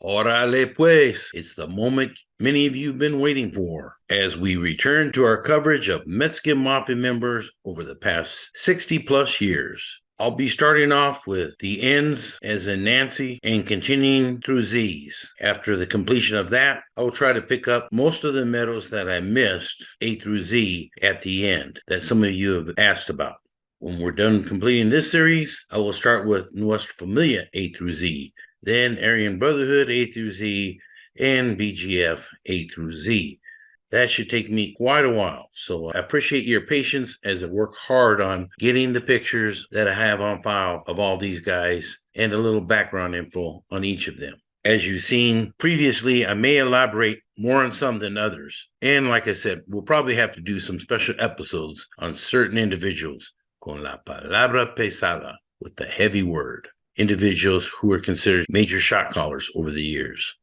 Orale pues, it's the moment many of you have been waiting for as we return to our coverage of Mexican Mafia members over the past 60 plus years. I'll be starting off with the N's as in Nancy and continuing through Z's. After the completion of that, I'll try to pick up most of the medals that I missed, A through Z, at the end that some of you have asked about. When we're done completing this series, I will start with Nuestra Familia A through Z, then Aryan Brotherhood A through Z, and BGF A through Z. That should take me quite a while, so I appreciate your patience as I work hard on getting the pictures that I have on file of all these guys and a little background info on each of them. As you've seen previously, I may elaborate more on some than others. And like I said, we'll probably have to do some special episodes on certain individuals, con la palabra pesada, with the heavy word, individuals who were considered major shot callers over the years.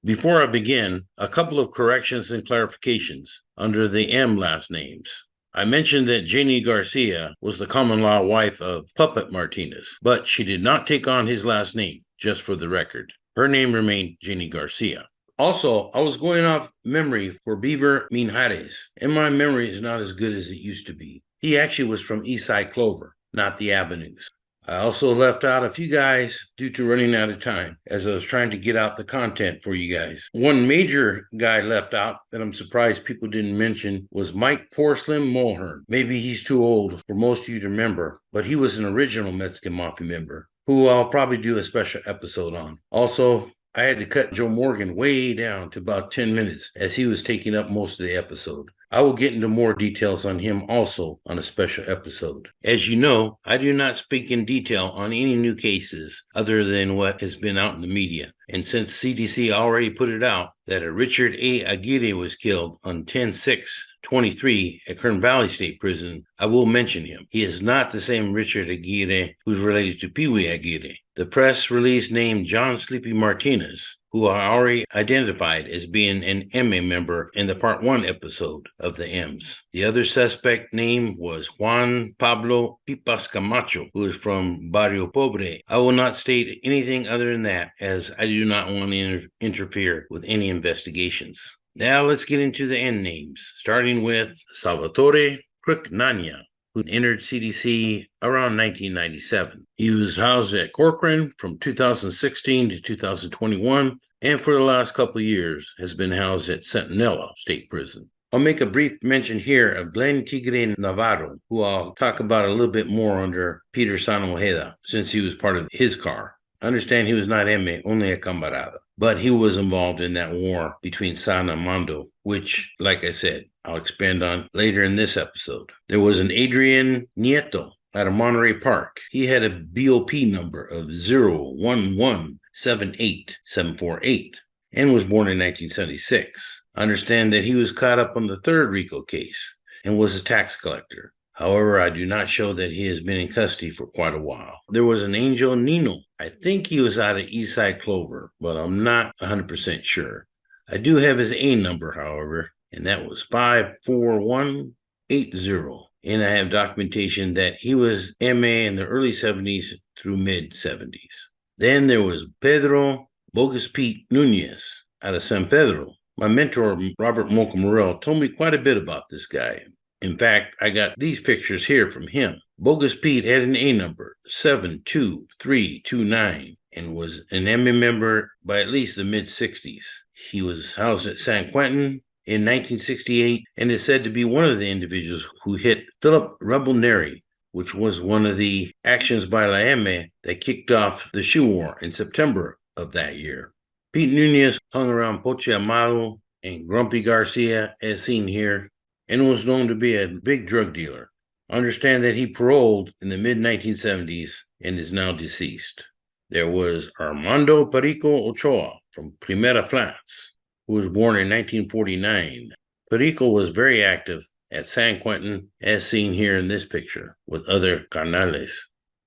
Before I begin, a couple of corrections and clarifications under the M last names. I mentioned that Jenny Garcia was the common law wife of Puppet Martinez, but she did not take on his last name, just for the record. Her name remained Jenny Garcia. Also, I was going off memory for Beaver Minjares, and my memory is not as good as it used to be. He actually was from Eastside Clover, not the Avenues. I also left out a few guys due to running out of time as I was trying to get out the content for you guys. One major guy left out that I'm surprised people didn't mention was Mike Porcelain Mulhern. Maybe he's too old for most of you to remember, but he was an original Mexican Mafia member who I'll probably do a special episode on. Also, I had to cut Joe Morgan way down to about 10 minutes as he was taking up most of the episode. I will get into more details on him also on a special episode. As you know, I do not speak in detail on any new cases other than what has been out in the media. And since CDC already put it out that a Richard A. Aguirre was killed on 10/6/23 at Kern Valley State Prison, I will mention him. He is not the same Richard Aguirre who's related to Pee Wee Aguirre. The press release named John Sleepy Martinez, who I already identified as being an MA member in the Part 1 episode of the M's. The other suspect name was Juan Pablo Pipas Camacho, who is from Barrio Pobre. I will not state anything other than that, as I do not want to interfere with any investigations. Now let's get into the N names, starting with Salvatore Cricnania, who entered CDC around 1997. He was housed at Corcoran from 2016 to 2021, and for the last couple of years has been housed at Centinela State Prison. I'll make a brief mention here of Glenn Tigre Navarro, who I'll talk about a little bit more under Peter San Ojeda, since he was part of his car. I understand he was not MA, only a camarada, but he was involved in that war between San and Mando, which, like I said, I'll expand on later in this episode. There was an Adrian Nieto out of Monterey Park. He had a BOP number of 011787748 and was born in 1976. I understand that he was caught up on the third RICO case and was a tax collector. However, I do not show that he has been in custody for quite a while. There was an Angel Nino. I think he was out of Eastside Clover, but I'm not 100% sure. I do have his A number, however, and that was 54180. And I have documentation that he was MA in the early 70s through mid 70s. Then there was Pedro Bogus Pete Nunez out of San Pedro. My mentor, Robert Mocha Morel, told me quite a bit about this guy. In fact, I got these pictures here from him. Bogus Pete had an A number, 72329, and was an MA member by at least the mid-60s. He was housed at San Quentin in 1968 and is said to be one of the individuals who hit Philip Rebel Neri, which was one of the actions by La M that kicked off the shoe war in September of that year. Pete Nunez hung around Poche Amado and Grumpy Garcia, as seen here, and was known to be a big drug dealer. I understand that he paroled in the mid-1970s and is now deceased. There was Armando Perico Ochoa from Primera Flats, who was born in 1949. Perico was very active at San Quentin, as seen here in this picture, with other carnales.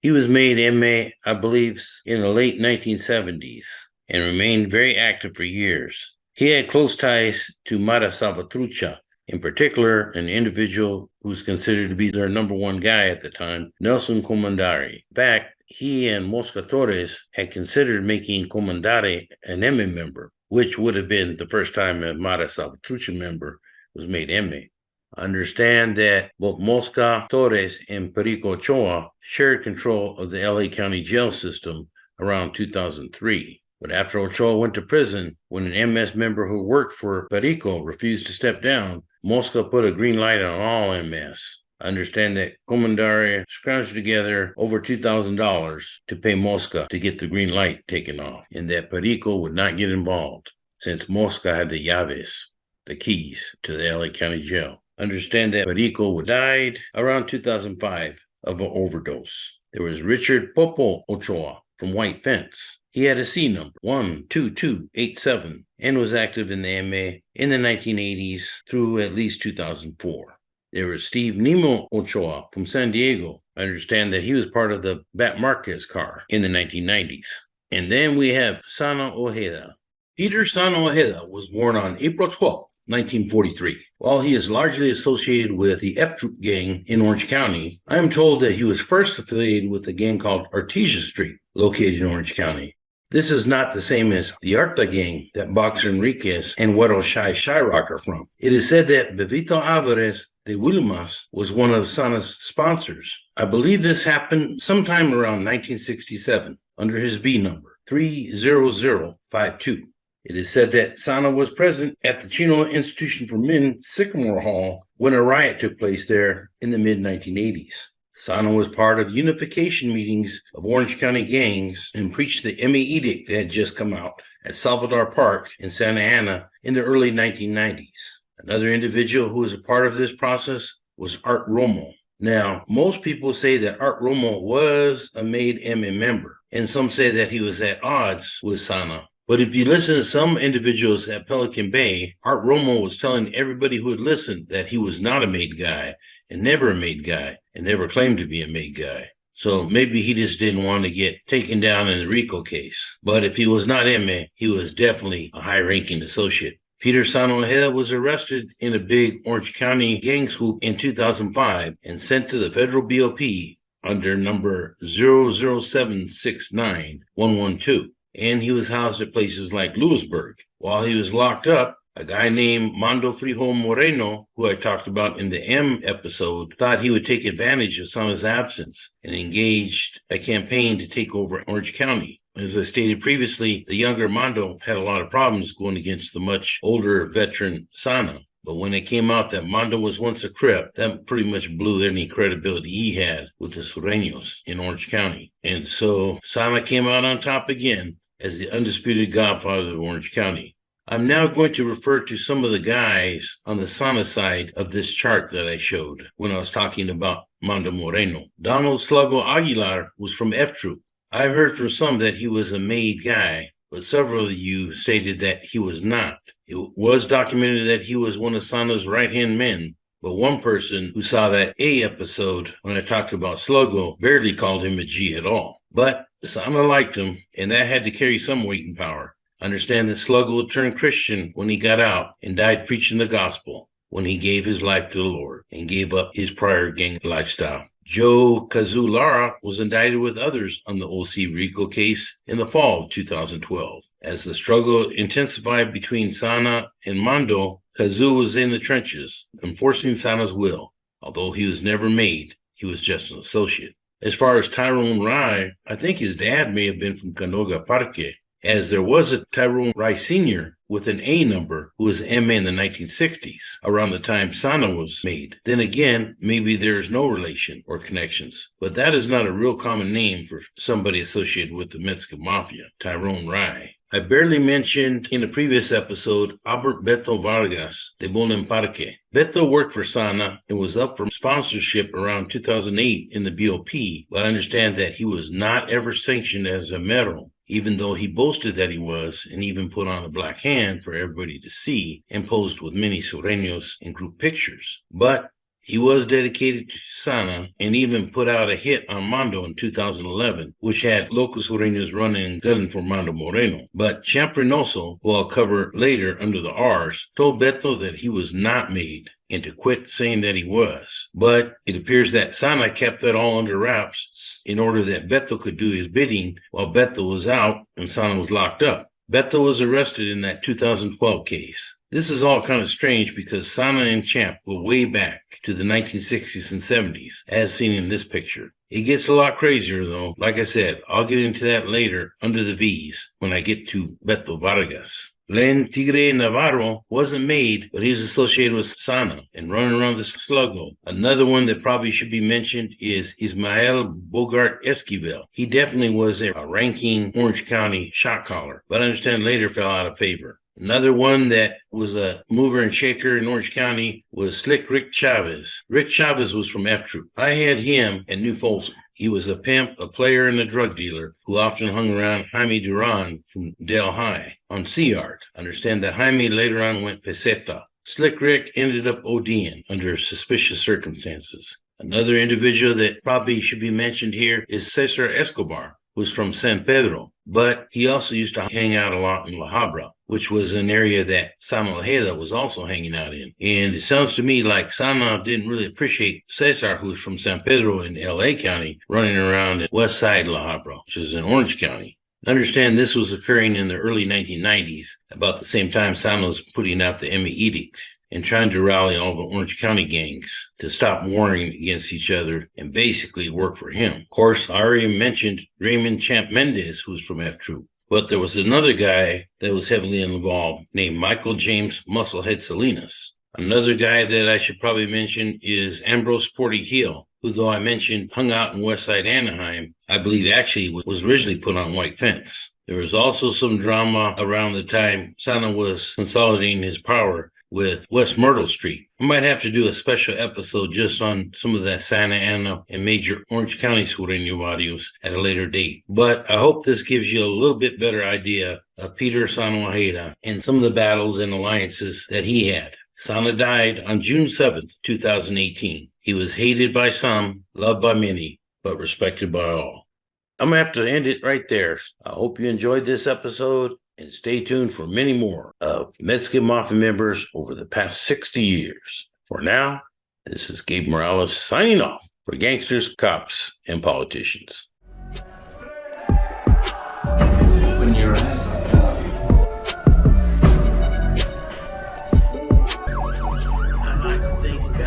He was made MA, I believe, in the late 1970s and remained very active for years. He had close ties to Mara Salvatrucha, in particular, an individual who was considered to be their number one guy at the time, Nelson Comandari. In fact, he and Mosca Torres had considered making Comandari an M member, which would have been the first time a Mara Salvatrucha member was made M. I understand that both Mosca Torres and Perico Ochoa shared control of the LA County jail system around 2003. But after Ochoa went to prison, when an MS member who worked for Perico refused to step down, Mosca put a green light on all MS. I understand that Comandari scrounged together over $2,000 to pay Mosca to get the green light taken off, and that Perico would not get involved, since Mosca had the llaves, the keys to the LA County jail. I understand that Perico died around 2005 of an overdose. There was Richard Popo Ochoa from White Fence. He had a C number, 12287, and was active in the MA in the 1980s through at least 2004. There was Steve Nemo Ochoa from San Diego. I understand that he was part of the Bat Marquez car in the 1990s. And then we have Sana Ojeda. Peter Sana Ojeda was born on April 12, 1943. While he is largely associated with the F Troop gang in Orange County, I am told that he was first affiliated with a gang called Artesia Street, located in Orange County. This is not the same as the Arta gang that Boxer Enriquez and Güero Shai Shyrock are from. It is said that Bevito Alvarez de Wilmas was one of Sana's sponsors. I believe this happened sometime around 1967 under his B number, 30052. It is said that Sana was present at the Chino Institution for Men Sycamore Hall when a riot took place there in the mid-1980s. Sana was part of unification meetings of Orange County gangs and preached the MA edict that had just come out at Salvador Park in Santa Ana in the early 1990s. Another individual who was a part of this process was Art Romo. Now, most people say that Art Romo was a made MA member, and some say that he was at odds with Sana. But if you listen to some individuals at Pelican Bay, Art Romo was telling everybody who had listened that he was not a made guy, and never a made guy, and never claimed to be a made guy. So maybe he just didn't want to get taken down in the RICO case. But if he was not MA, he was definitely a high-ranking associate. Peter Sana Ojeda was arrested in a big Orange County gang swoop in 2005 and sent to the federal BOP under number 00769-112. And he was housed at places like Lewisburg. While he was locked up, a guy named Mando Frijol Moreno, who I talked about in the M episode, thought he would take advantage of Sana's absence and engaged a campaign to take over Orange County. As I stated previously, the younger Mando had a lot of problems going against the much older veteran Sana. But when it came out that Mando was once a Crip, that pretty much blew any credibility he had with the Sureños in Orange County. And so Sana came out on top again as the undisputed godfather of Orange County. I'm now going to refer to some of the guys on the Sana side of this chart that I showed when I was talking about Mando Moreno. Donald Sluggo Aguilar was from F Troop. I've heard from some that he was a made guy, but several of you stated that he was not. It was documented that he was one of Sana's right-hand men, but one person who saw that A episode when I talked about Sluggo barely called him a G at all. But Sana liked him, and that had to carry some weight and power. Understand that Sluggo turned Christian when he got out and died preaching the gospel when he gave his life to the Lord and gave up his prior gang lifestyle. Joe Kazoo Lara was indicted with others on the OC RICO case in the fall of 2012. As the struggle intensified between Sana and Mando, Kazoo was in the trenches, enforcing Sana's will. Although he was never made, he was just an associate. As far as Tyrone Rai, I think his dad may have been from Canoga Parque, as there was a Tyrone Rai Sr. with an A number who was MA in the 1960s, around the time Sana was made. Then again, maybe there is no relation or connections, but that is not a real common name for somebody associated with the Mexican Mafia, Tyrone Rai. I barely mentioned in a previous episode Albert Beto Vargas de Bonamparque. Beto worked for Sana and was up for sponsorship around 2008 in the BOP, but I understand that he was not ever sanctioned as a mero, even though he boasted that he was, and even put on a black hand for everybody to see, and posed with many Sureños in group pictures. But He was dedicated to Sana and even put out a hit on Mondo in 2011, which had Locos Sureños running and gunning for Mondo Moreno. But Champ Reynoso, who I'll cover later under the R's, told Beto that he was not made and to quit saying that he was. But it appears that Sana kept that all under wraps in order that Beto could do his bidding while Beto was out and Sana was locked up. Beto was arrested in that 2012 case. This is all kind of strange because Sana and Champ go way back to the 1960s and 70s, as seen in this picture. It gets a lot crazier, though. Like I said, I'll get into that later under the V's when I get to Beto Vargas. Len Tigre Navarro wasn't made, but he's associated with Sana and running around the sluggo. Another one that probably should be mentioned is Ismael Bogart Esquivel. He definitely was a ranking Orange County shot caller, but I understand later fell out of favor. Another one that was a mover and shaker in Orange County was Slick Rick Chavez. Rick Chavez was from F Troop. I had him at New Folsom. He was a pimp, a player, and a drug dealer who often hung around Jaime Duran from Del High on Sea Yard. Understand that Jaime later on went peseta. Slick Rick ended up ODing under suspicious circumstances. Another individual that probably should be mentioned here is Cesar Escobar, who's from San Pedro, but he also used to hang out a lot in La Habra, which was an area that Sama Ojeda was also hanging out in. And it sounds to me like Sama didn't really appreciate Cesar, who's from San Pedro in L.A. County, running around in West Side La Habra, which is in Orange County. Understand this was occurring in the early 1990s, about the same time Sama was putting out the Emmy Edict and trying to rally all the Orange County gangs to stop warring against each other and basically work for him. Of course, I already mentioned Raymond Champ Mendez, who's from F Troop. But there was another guy that was heavily involved named Michael James Musclehead Salinas. Another guy that I should probably mention is Ambrose Porty Hill, who, though I mentioned hung out in Westside Anaheim, I believe actually was originally put on White Fence. There was also some drama around the time Sana was consolidating his power with West Myrtle Street. I might have to do a special episode just on some of that Santa Ana and major Orange County Sureño audios at a later date. But I hope this gives you a little bit better idea of Peter Sana Ojeda and some of the battles and alliances that he had. Sana died on June 7th, 2018. He was hated by some, loved by many, but respected by all. I'm going to have to end it right there. I hope you enjoyed this episode. And stay tuned for many more of Mexican Mafia members over the past 60 years. For now, this is Gabe Morales signing off for gangsters, cops, and politicians. When you're I like to think